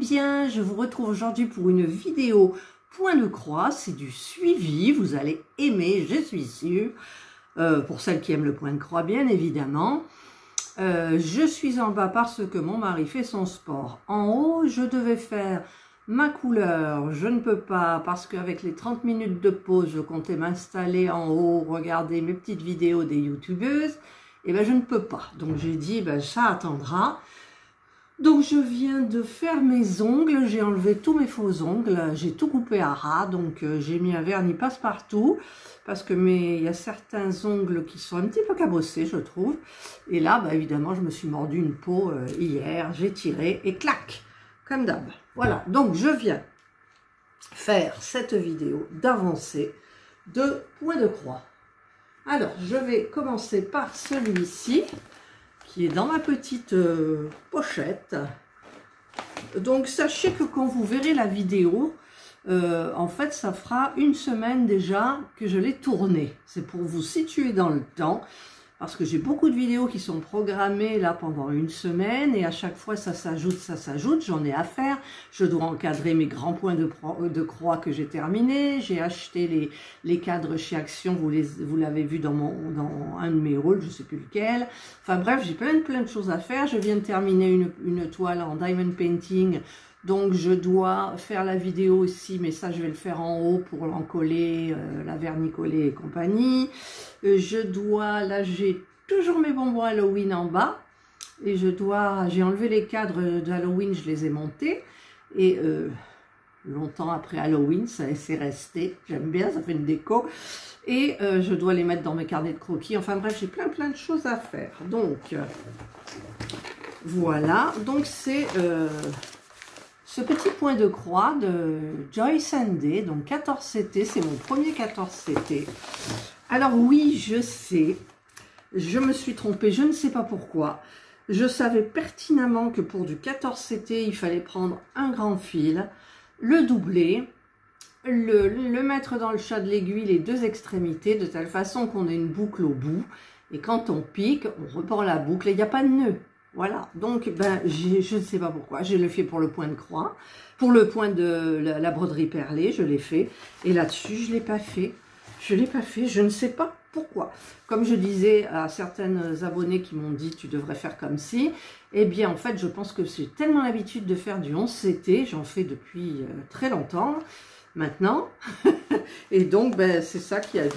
bien, je vous retrouve aujourd'hui pour une vidéo point de croix, c'est du suivi, vous allez aimer, je suis sûre, pour celles qui aiment le point de croix bien évidemment. Je suis en bas parce que mon mari fait son sport. En haut, je devais faire ma couleur, je ne peux pas parce qu'avec les 30 minutes de pause, je comptais m'installer en haut, regarder mes petites vidéos des youtubeuses, et ben je ne peux pas. Donc j'ai dit, ben ça attendra. Donc je viens de faire mes ongles, j'ai enlevé tous mes faux ongles, j'ai tout coupé à ras, donc j'ai mis un vernis passe-partout, parce que il y a certains ongles qui sont un petit peu cabossés, je trouve. Et là, bah, évidemment, je me suis mordu une peau hier, j'ai tiré et clac, comme d'hab. Voilà, donc je viens faire cette vidéo d'avancée de point de croix. Alors, je vais commencer par celui-ci, qui est dans ma petite pochette. Donc sachez que quand vous verrez la vidéo, en fait ça fera une semaine déjà que je l'ai tournée. C'est pour vous situer dans le temps, parce que j'ai beaucoup de vidéos qui sont programmées là pendant une semaine, et à chaque fois ça s'ajoute, j'en ai à faire. Je dois encadrer mes grands points de croix que j'ai terminés. J'ai acheté les cadres chez Action, vous l'avez vu dans un de mes rôles, je ne sais plus lequel. Enfin bref, j'ai plein de choses à faire. Je viens de terminer une toile en diamond painting, donc je dois faire la vidéo aussi, mais ça je vais le faire en haut pour en coller, la vernicoller et compagnie. Là j'ai toujours mes bonbons Halloween en bas, et j'ai enlevé les cadres d'Halloween, je les ai montés, et longtemps après Halloween, c'est resté, j'aime bien, ça fait une déco, et je dois les mettre dans mes carnets de croquis. Enfin bref, j'ai plein de choses à faire. Donc voilà, donc c'est ce petit point de croix de Joyce Day, donc 14CT, c'est mon premier 14CT. Alors oui, je sais, je me suis trompée, je ne sais pas pourquoi. Je savais pertinemment que pour du 14CT, il fallait prendre un grand fil, le doubler, le mettre dans le chat de l'aiguille, les deux extrémités, de telle façon qu'on ait une boucle au bout. Et quand on pique, on repart la boucle et il n'y a pas de nœud. Voilà, donc ben, je ne sais pas pourquoi, je l'ai fait pour le point de croix, pour le point de la broderie perlée, je l'ai fait, et là-dessus, je ne l'ai pas fait. Je ne l'ai pas fait, je ne sais pas pourquoi. Comme je disais à certaines abonnées qui m'ont dit « tu devrais faire comme ci », eh bien en fait, je pense que j'ai tellement l'habitude de faire du 11CT, j'en fais depuis très longtemps maintenant, et donc ben, c'est ça qui a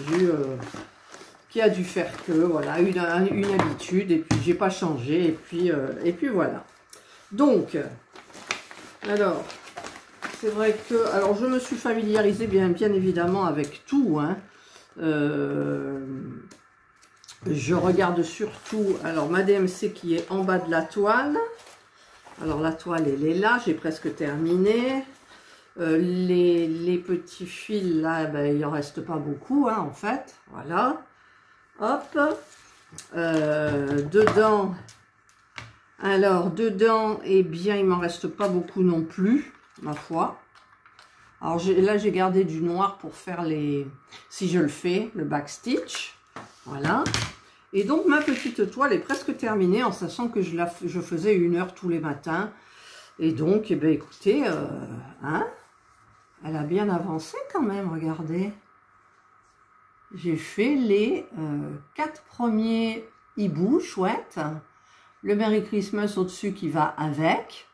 dû faire que, voilà, une habitude, et puis j'ai pas changé, et puis voilà. Donc, alors, c'est vrai que, alors je me suis familiarisée bien évidemment avec tout, hein. Je regarde surtout, alors ma DMC qui est en bas de la toile. Alors la toile elle est là, j'ai presque terminé. Les petits fils là, ben, il en reste pas beaucoup, hein, en fait, voilà. Hop, dedans, eh bien, il m'en reste pas beaucoup non plus, ma foi. Alors là, j'ai gardé du noir pour faire si je le fais, le backstitch, voilà. Et donc, ma petite toile est presque terminée, en sachant que je faisais 1 heure tous les matins. Et donc, eh bien, écoutez, hein, elle a bien avancé quand même, regardez. J'ai fait les 4 premiers hiboux, chouettes. Le Merry Christmas au-dessus qui va avec.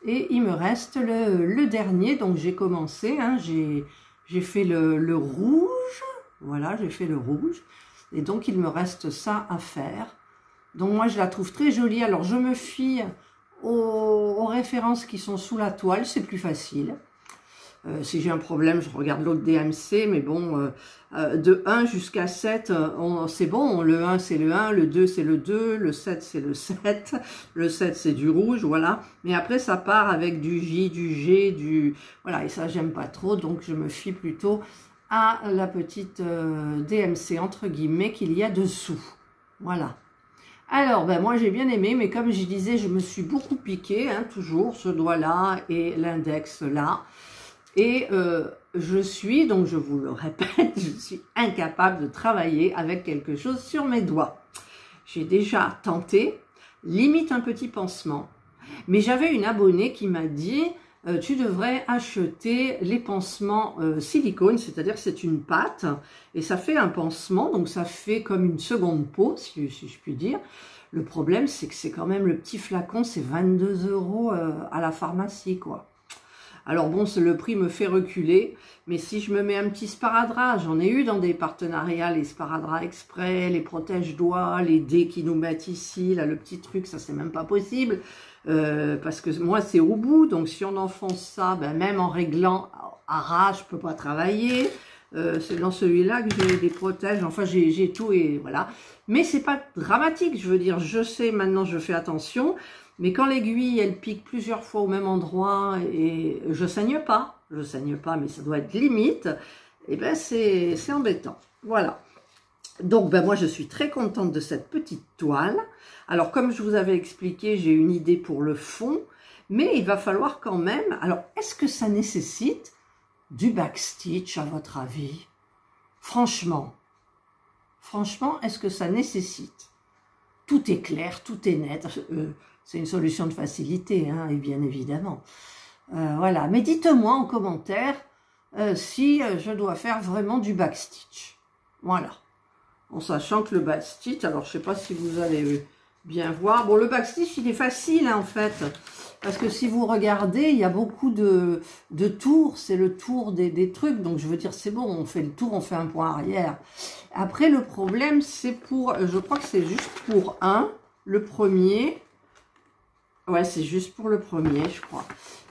Et il me reste le dernier. Donc j'ai commencé, hein, j'ai fait le rouge. Voilà, j'ai fait le rouge. Et donc il me reste ça à faire. Donc moi je la trouve très jolie. Alors je me fie aux références qui sont sous la toile, c'est plus facile. Si j'ai un problème, je regarde l'autre DMC, mais bon, de 1 jusqu'à 7, c'est bon, le 1 c'est le 1, le 2 c'est le 2, le 7 c'est le 7, le 7 c'est du rouge, voilà. Mais après ça part avec du J, du G, voilà, et ça j'aime pas trop, donc je me fie plutôt à la petite DMC, entre guillemets, qu'il y a dessous, voilà. Alors, ben moi j'ai bien aimé, mais comme je disais, je me suis beaucoup piqué, hein, toujours, ce doigt-là et l'index là. Et donc je vous le répète, je suis incapable de travailler avec quelque chose sur mes doigts. J'ai déjà tenté, limite un petit pansement, mais j'avais une abonnée qui m'a dit tu devrais acheter les pansements silicone, c'est-à-dire c'est une pâte et ça fait un pansement, donc ça fait comme une seconde peau, si je puis dire. Le problème, c'est que c'est quand même le petit flacon, c'est 22 € à la pharmacie, quoi. Alors bon, le prix me fait reculer, mais si je me mets un petit sparadrap, j'en ai eu dans des partenariats, les sparadraps exprès, les protège-doigts, les dés qui nous mettent ici, là, le petit truc, ça c'est même pas possible, parce que moi c'est au bout, donc si on enfonce ça, ben, même en réglant à ras, je peux pas travailler. C'est dans celui-là que j'ai des protèges, enfin j'ai tout et voilà. Mais c'est pas dramatique, je veux dire, je sais maintenant, je fais attention. Mais quand l'aiguille, elle pique plusieurs fois au même endroit et je saigne pas, mais ça doit être limite, et ben c'est embêtant. Voilà. Donc ben moi je suis très contente de cette petite toile. Alors comme je vous avais expliqué, j'ai une idée pour le fond, mais il va falloir quand même. Alors est-ce que ça nécessite du backstitch à votre avis? Franchement, est-ce que ça nécessite? Tout est clair, tout est net. C'est une solution de facilité, hein, et bien évidemment. Voilà, mais dites-moi en commentaire si je dois faire vraiment du backstitch. Voilà. En sachant que le backstitch, alors je ne sais pas si vous allez bien voir. Bon, le backstitch, il est facile, hein, en fait. Parce que si vous regardez, il y a beaucoup de tours. C'est le tour des trucs. Donc, je veux dire, c'est bon, on fait le tour, on fait un point arrière. Après, le problème, c'est pour... Je crois que c'est juste pour le premier... Ouais, c'est juste pour le premier, je crois.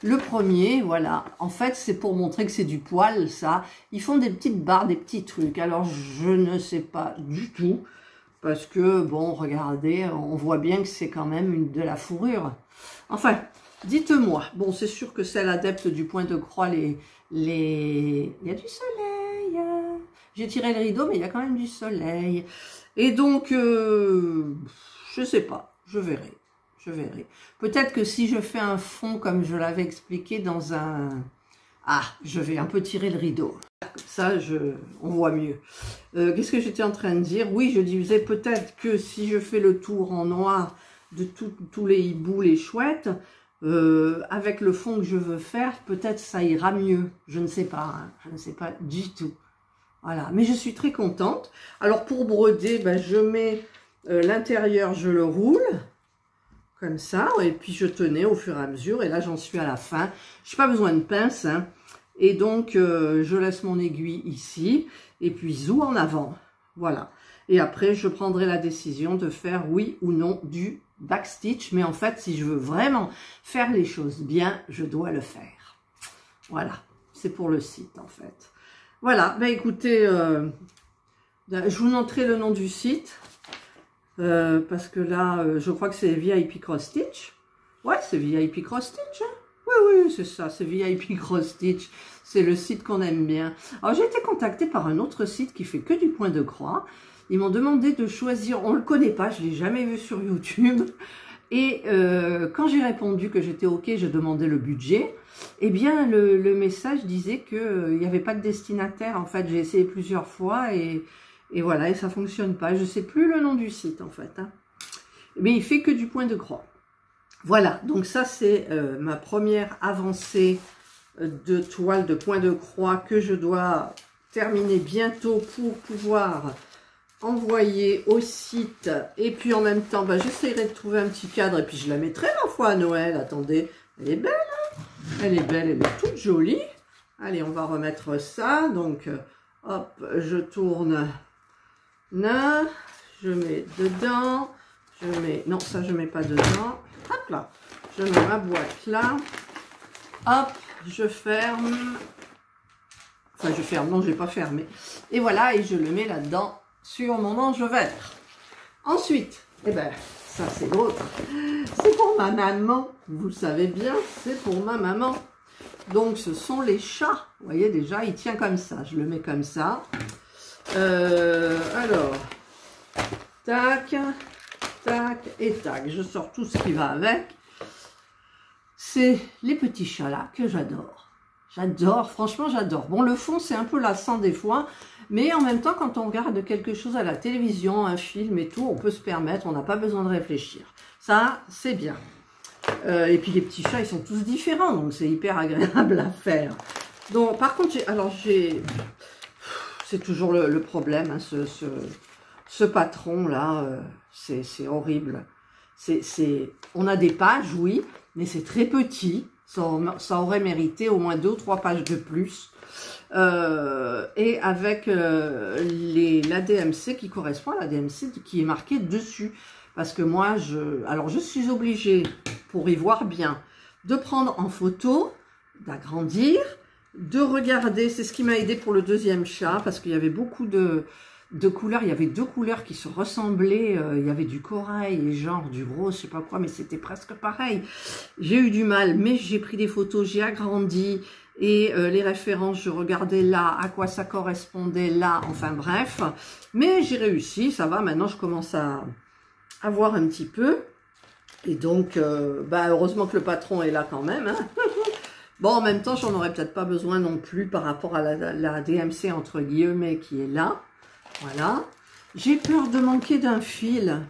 Le premier, voilà. En fait, c'est pour montrer que c'est du poil, ça. Ils font des petites barres, des petits trucs. Alors, je ne sais pas du tout. Parce que, bon, regardez, on voit bien que c'est quand même de la fourrure. Enfin, dites-moi. Bon, c'est sûr que celle adepte du point de croix, il y a du soleil. J'ai tiré le rideau, mais il y a quand même du soleil. Et donc, je sais pas. Je verrai. Peut-être que si je fais un fond comme je l'avais expliqué dans un... Ah, je vais un peu tirer le rideau. Comme ça, on voit mieux. Qu'est-ce que j'étais en train de dire? Oui, je disais peut-être que si je fais le tour en noir de tous les hiboux, les chouettes, avec le fond que je veux faire, peut-être ça ira mieux. Je ne sais pas, hein. Je ne sais pas du tout. Voilà, mais je suis très contente. Alors pour broder, ben, je mets l'intérieur, je le roule. Comme ça, et puis je tenais au fur et à mesure, et là j'en suis à la fin. Je n'ai pas besoin de pince, hein. Et donc je laisse mon aiguille ici, et puis zou en avant, voilà. Et après je prendrai la décision de faire oui ou non du backstitch, mais en fait si je veux vraiment faire les choses bien, je dois le faire. Voilà, c'est pour le site en fait. Voilà, ben écoutez, je vous noterai le nom du site. Parce que là, je crois que c'est VIP Cross Stitch. Ouais, c'est VIP Cross Stitch. Hein. Oui, c'est ça, c'est VIP Cross Stitch. C'est le site qu'on aime bien. Alors, j'ai été contactée par un autre site qui fait que du point de croix. Ils m'ont demandé de choisir, on ne le connaît pas, je ne l'ai jamais vu sur YouTube. Et quand j'ai répondu que j'étais OK, j'ai demandé le budget. Eh bien, le message disait qu'il n'y avait pas de destinataire. En fait, j'ai essayé plusieurs fois et voilà, et ça fonctionne pas. Je sais plus le nom du site, en fait. Hein. Mais il fait que du point de croix. Voilà, donc ça, c'est ma première avancée de toile de point de croix que je dois terminer bientôt pour pouvoir envoyer au site. Et puis, en même temps, bah, j'essaierai de trouver un petit cadre et puis je la mettrai, ma foi, à Noël. Attendez, elle est belle, hein? Elle est belle, elle est toute jolie. Allez, on va remettre ça. Donc, hop, je tourne... Là, je mets dedans, non ça je mets pas dedans, hop là, je mets ma boîte là, hop, je ferme, enfin je ferme, non je vais pas fermer, et voilà, et je le mets là-dedans sur mon manche vert. Ensuite, eh ben, ça c'est l'autre, c'est pour ma maman, vous le savez bien, c'est pour ma maman. Donc ce sont les chats, vous voyez déjà, il tient comme ça, je le mets comme ça. Alors, tac, tac et tac. Je sors tout ce qui va avec. C'est les petits chats là que j'adore. J'adore, franchement j'adore. Bon, le fond c'est un peu lassant des fois, mais en même temps quand on regarde quelque chose à la télévision, un film et tout, on peut se permettre, on n'a pas besoin de réfléchir. Ça, c'est bien. Et puis les petits chats, ils sont tous différents, donc c'est hyper agréable à faire. Donc, par contre, c'est toujours le problème, hein, ce patron-là, c'est horrible. On a des pages, oui, mais c'est très petit. Ça aurait mérité au moins 2 ou 3 pages de plus. Et avec l'ADMC qui correspond à l'ADMC qui est marqué dessus. Parce que moi, je suis obligée, pour y voir bien, de prendre en photo, d'agrandir, de regarder. C'est ce qui m'a aidé pour le deuxième chat, parce qu'il y avait beaucoup de couleurs. Il y avait 2 couleurs qui se ressemblaient. Il y avait du corail et genre du rose, je sais pas quoi, mais c'était presque pareil. J'ai eu du mal, mais j'ai pris des photos, j'ai agrandi. Et les références, je regardais là, à quoi ça correspondait là, enfin bref. Mais j'ai réussi, ça va, maintenant je commence à voir un petit peu. Et donc, heureusement que le patron est là quand même. Hein. Bon, en même temps, j'en aurais peut-être pas besoin non plus par rapport à la DMC entre guillemets qui est là. Voilà. J'ai peur de manquer d'un fil.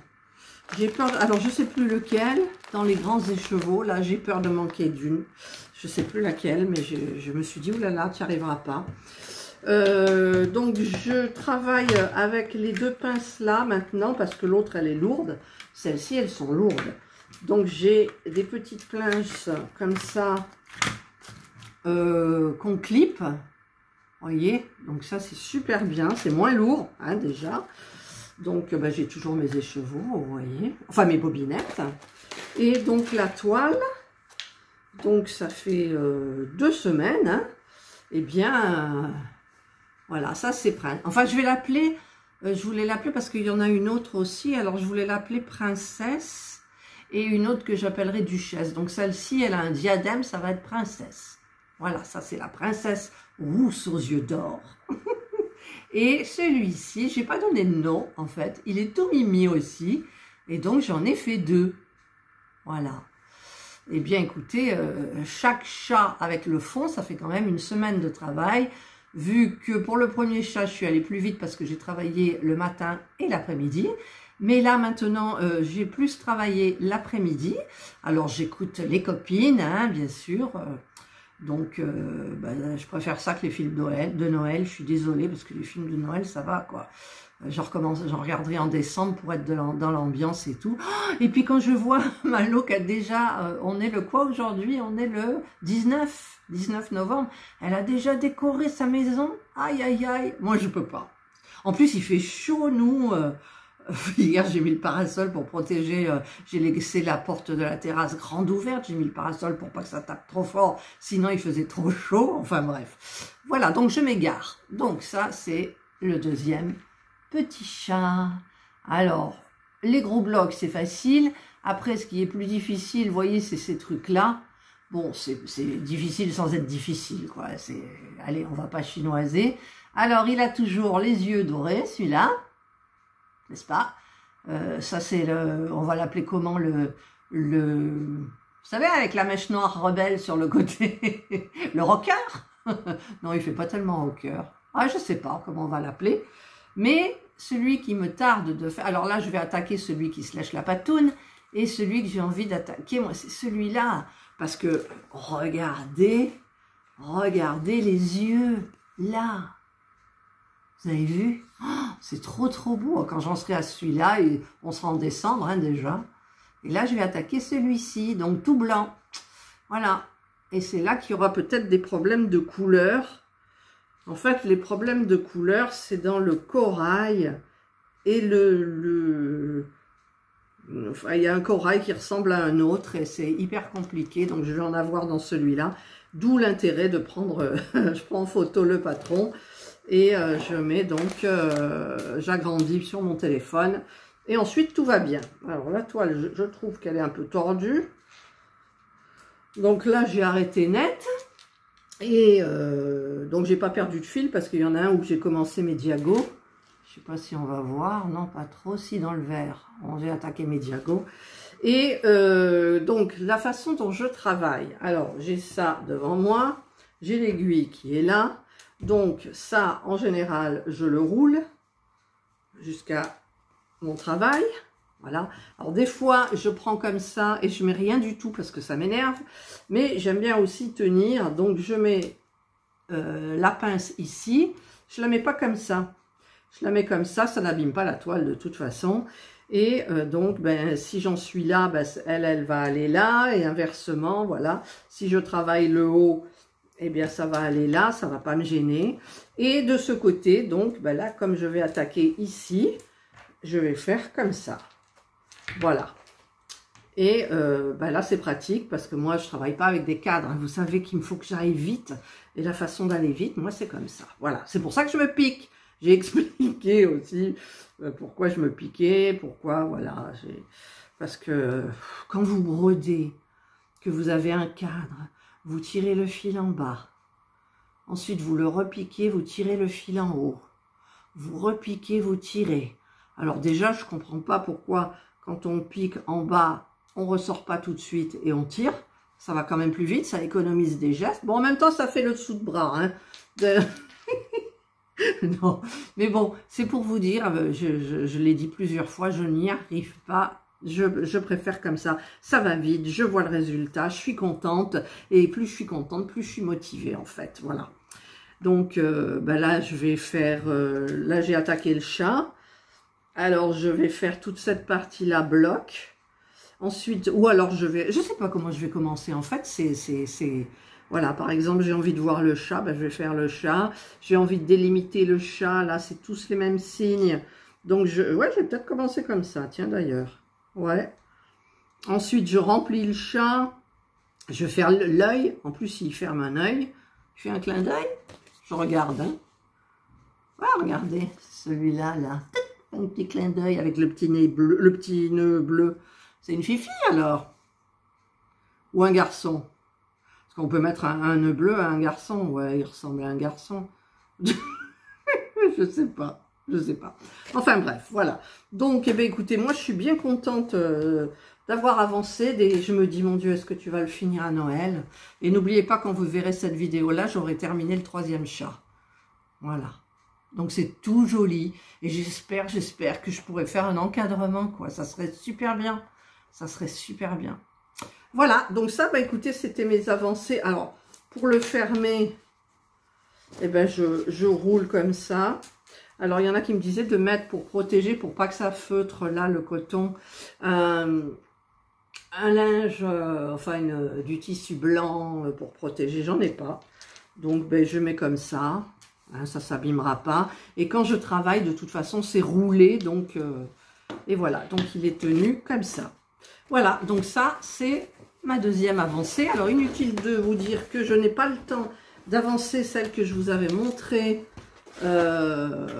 J'ai peur, alors je sais plus lequel, dans les grands écheveaux, là, j'ai peur de manquer d'une. Je sais plus laquelle, mais je me suis dit, oulala, tu n'y arriveras pas. Donc, je travaille avec les 2 pinces là maintenant, parce que l'autre, elle est lourde. Celles-ci, elles sont lourdes. Donc, j'ai des petites pinces comme ça, qu'on clip. Vous voyez, donc ça, c'est super bien. C'est moins lourd, hein, déjà. Donc, j'ai toujours mes écheveaux, vous voyez. Enfin, mes bobinettes. Et donc, la toile... Donc, ça fait 2 semaines. Hein. Eh bien, voilà, ça c'est prêt. Enfin, je vais l'appeler, je voulais l'appeler parce qu'il y en a une autre aussi. Alors, je voulais l'appeler Princesse et une autre que j'appellerai Duchesse. Donc, celle-ci, elle a un diadème, ça va être Princesse. Voilà, ça c'est la Princesse rousse aux yeux d'or. Et celui-ci, je n'ai pas donné de nom, en fait. Il est tout mimi aussi. Et donc, j'en ai fait 2. Voilà. Eh bien, écoutez, chaque chat avec le fond, ça fait quand même une semaine de travail. Vu que pour le premier chat, je suis allée plus vite parce que j'ai travaillé le matin et l'après-midi. Mais là, maintenant, j'ai plus travaillé l'après-midi. Alors, j'écoute les copines, hein, bien sûr. Donc, je préfère ça que les films de Noël. Je suis désolée parce que les films de Noël, ça va, quoi. J'en regarderai en décembre pour être dans l'ambiance et tout. Et puis quand je vois Malo qui a déjà, on est le quoi aujourd'hui? On est le 19 novembre. Elle a déjà décoré sa maison. Aïe, aïe, aïe. Moi, je peux pas. En plus, il fait chaud, nous. Hier, j'ai mis le parasol pour protéger. J'ai laissé la porte de la terrasse grande ouverte. J'ai mis le parasol pour pas que ça tape trop fort. Sinon, il faisait trop chaud. Enfin, bref. Voilà, donc je m'égare. Donc ça, c'est le deuxième petit chat. Alors, les gros blocs, c'est facile. Après, ce qui est plus difficile, vous voyez, c'est ces trucs-là. Bon, c'est difficile sans être difficile, quoi. Allez, on va pas chinoiser. Alors, il a toujours les yeux dorés, celui-là. N'est-ce pas? Ça, c'est on va l'appeler comment, vous savez, avec la mèche noire rebelle sur le côté. Le rocker? Non, il fait pas tellement rocker. Ah, je sais pas comment on va l'appeler. Mais celui qui me tarde de faire... Alors là, je vais attaquer celui qui se lèche la patoune. Et celui que j'ai envie d'attaquer, moi, c'est celui-là. Parce que, regardez les yeux, là. Vous avez vu? Oh, c'est trop beau. Quand j'en serai à celui-là, on sera en décembre, hein, déjà. Et là, je vais attaquer celui-ci, donc tout blanc. Voilà. Et c'est là qu'il y aura peut-être des problèmes de couleur. En fait, les problèmes de couleur, c'est dans le corail et enfin, il y a un corail qui ressemble à un autre et c'est hyper compliqué. Donc, je vais en avoir dans celui-là. D'où l'intérêt de prendre, je prends en photo le patron et je mets donc, j'agrandis sur mon téléphone. Et ensuite, tout va bien. Alors, la toile, je trouve qu'elle est un peu tordue. Donc là, j'ai arrêté net. Et donc, j'ai pas perdu de fil parce qu'il y en a un où j'ai commencé mes diagos. Je sais pas si on va voir. Non, pas trop. Si, dans le vert. J'ai attaqué mes diagos. Et donc, la façon dont je travaille. Alors, j'ai ça devant moi. J'ai l'aiguille qui est là. Donc, ça, en général, je le roule jusqu'à mon travail. Voilà. Alors des fois, je prends comme ça et je mets rien du tout parce que ça m'énerve. Mais j'aime bien aussi tenir. Donc je mets la pince ici. Je la mets pas comme ça. Je la mets comme ça n'abîme pas la toile de toute façon. Et donc, ben, si j'en suis là, ben, elle va aller là. Et inversement, voilà. Si je travaille le haut, eh bien ça va aller là, ça va pas me gêner. Et de ce côté, donc, ben là, comme je vais attaquer ici, je vais faire comme ça. Voilà. Et ben là, c'est pratique parce que moi, je travaille pas avec des cadres. Vous savez qu'il me faut que j'aille vite. Et la façon d'aller vite, moi, c'est comme ça. Voilà. C'est pour ça que je me pique. J'ai expliqué aussi pourquoi je me piquais, pourquoi, voilà. Parce que quand vous brodez, que vous avez un cadre, vous tirez le fil en bas. Ensuite, vous le repiquez, vous tirez le fil en haut. Vous repiquez, vous tirez. Alors déjà, je comprends pas pourquoi quand on pique en bas, on ressort pas tout de suite et on tire. Ça va quand même plus vite, ça économise des gestes. Bon, en même temps, ça fait le dessous de bras. Hein, non, mais bon, c'est pour vous dire, je l'ai dit plusieurs fois, je n'y arrive pas. Je préfère comme ça. Ça va vite, je vois le résultat, je suis contente. Et plus je suis contente, plus je suis motivée en fait. Voilà. Donc ben là, je vais faire... là, j'ai attaqué le chat. Alors, je vais faire toute cette partie-là bloc. Ensuite, ou alors je vais... Je sais pas comment je vais commencer. En fait, c'est voilà, par exemple, j'ai envie de voir le chat. Ben, je vais faire le chat. J'ai envie de délimiter le chat. Là, c'est tous les mêmes signes. Donc, ouais, je vais peut-être commencer comme ça. Tiens, d'ailleurs. Ouais. Ensuite, je remplis le chat. Je vais faire l'œil. En plus, il ferme un œil. Je fais un clin d'œil. Je regarde. Hein. Ouais, regardez. Celui-là, là. Un petit clin d'œil avec le petit nez bleu, le petit nœud bleu. C'est une fille alors? Ou un garçon? Parce qu'on peut mettre un nœud bleu à un garçon. Ouais, il ressemble à un garçon. Je sais pas. Je sais pas. Enfin bref, voilà. Donc, eh bien, écoutez, moi je suis bien contente d'avoir avancé. Je me dis, mon Dieu, est-ce que tu vas le finir à Noël? Et n'oubliez pas, quand vous verrez cette vidéo-là, j'aurai terminé le 3e chat. Voilà. Donc c'est tout joli et j'espère que je pourrai faire un encadrement, quoi. Ça serait super bien. Ça serait super bien. Voilà, donc ça, bah écoutez, c'était mes avancées. Alors, pour le fermer, eh ben je roule comme ça. Alors, il y en a qui me disaient de mettre pour protéger, pour pas que ça feutre, là, le coton, un linge, enfin, du tissu blanc pour protéger. J'en ai pas. Donc, ben, je mets comme ça. Hein, ça s'abîmera pas. Et quand je travaille, de toute façon, c'est roulé. Donc, et voilà. Donc, il est tenu comme ça. Voilà. Donc, ça, c'est ma deuxième avancée. Alors, inutile de vous dire que je n'ai pas le temps d'avancer celle que je vous avais montrée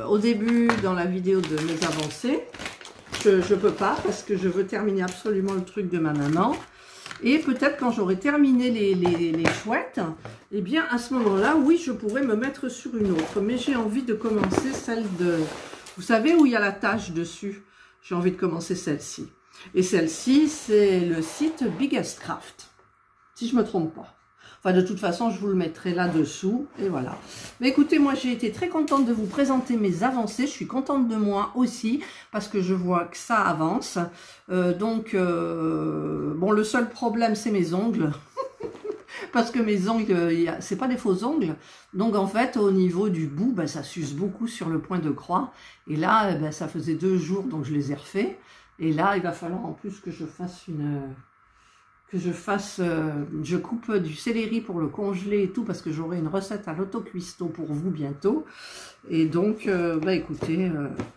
au début dans la vidéo de mes avancées. Je peux pas parce que je veux terminer absolument le truc de ma maman. Et peut-être quand j'aurai terminé les chouettes, eh bien à ce moment-là, oui, je pourrais me mettre sur une autre. Mais j'ai envie de commencer celle de... Vous savez où il y a la tache dessus? J'ai envie de commencer celle-ci. Et celle-ci, c'est le site Biggest Craft, si je ne me trompe pas. Enfin, de toute façon, je vous le mettrai là-dessous. Et voilà. Mais écoutez, moi, j'ai été très contente de vous présenter mes avancées. Je suis contente de moi aussi, parce que je vois que ça avance. Bon, le seul problème, c'est mes ongles. Parce que mes ongles, c'est pas des faux ongles. Donc, en fait, au niveau du bout, ben, ça s'use beaucoup sur le point de croix. Et là, ben, ça faisait 2 jours, donc je les ai refaits. Et là, il va falloir en plus que je fasse je coupe du céleri pour le congeler et tout, parce que j'aurai une recette à l'autocuisto pour vous bientôt. Et donc, bah écoutez,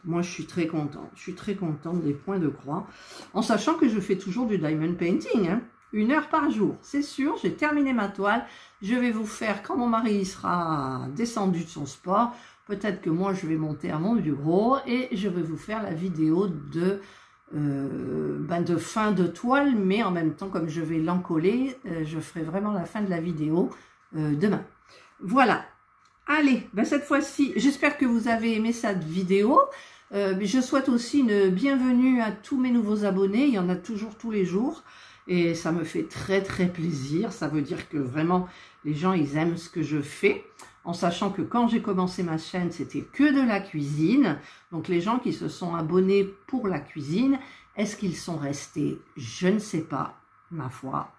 moi je suis très contente. Je suis très contente des points de croix, en sachant que je fais toujours du diamond painting, hein, 1 heure par jour. C'est sûr, j'ai terminé ma toile. Je vais vous faire, quand mon mari sera descendu de son sport, peut-être que moi je vais monter à mon bureau et je vais vous faire la vidéo de fin de toile, mais en même temps, comme je vais l'encoller, je ferai vraiment la fin de la vidéo demain. Voilà. Allez, ben cette fois-ci, j'espère que vous avez aimé cette vidéo. Je souhaite aussi une bienvenue à tous mes nouveaux abonnés. Il y en a toujours tous les jours. Et ça me fait très très plaisir. Ça veut dire que vraiment, les gens, ils aiment ce que je fais. En sachant que quand j'ai commencé ma chaîne, c'était que de la cuisine. Donc les gens qui se sont abonnés pour la cuisine, Est-ce qu'ils sont restés? Je ne sais pas, ma foi.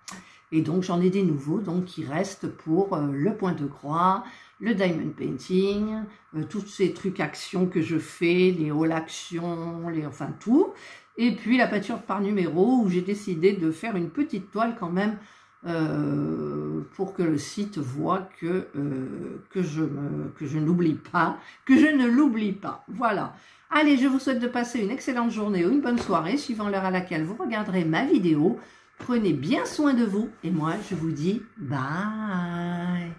Et donc, j'en ai des nouveaux donc, qui restent pour le point de croix, le diamond painting, tous ces trucs actions que je fais, les all actions, enfin tout. Et puis, la peinture par numéro, où j'ai décidé de faire une petite toile quand même pour que le site voit que je n'oublie pas, que je ne l'oublie pas. Voilà. Allez, je vous souhaite de passer une excellente journée ou une bonne soirée, suivant l'heure à laquelle vous regarderez ma vidéo. Prenez bien soin de vous et moi, je vous dis bye.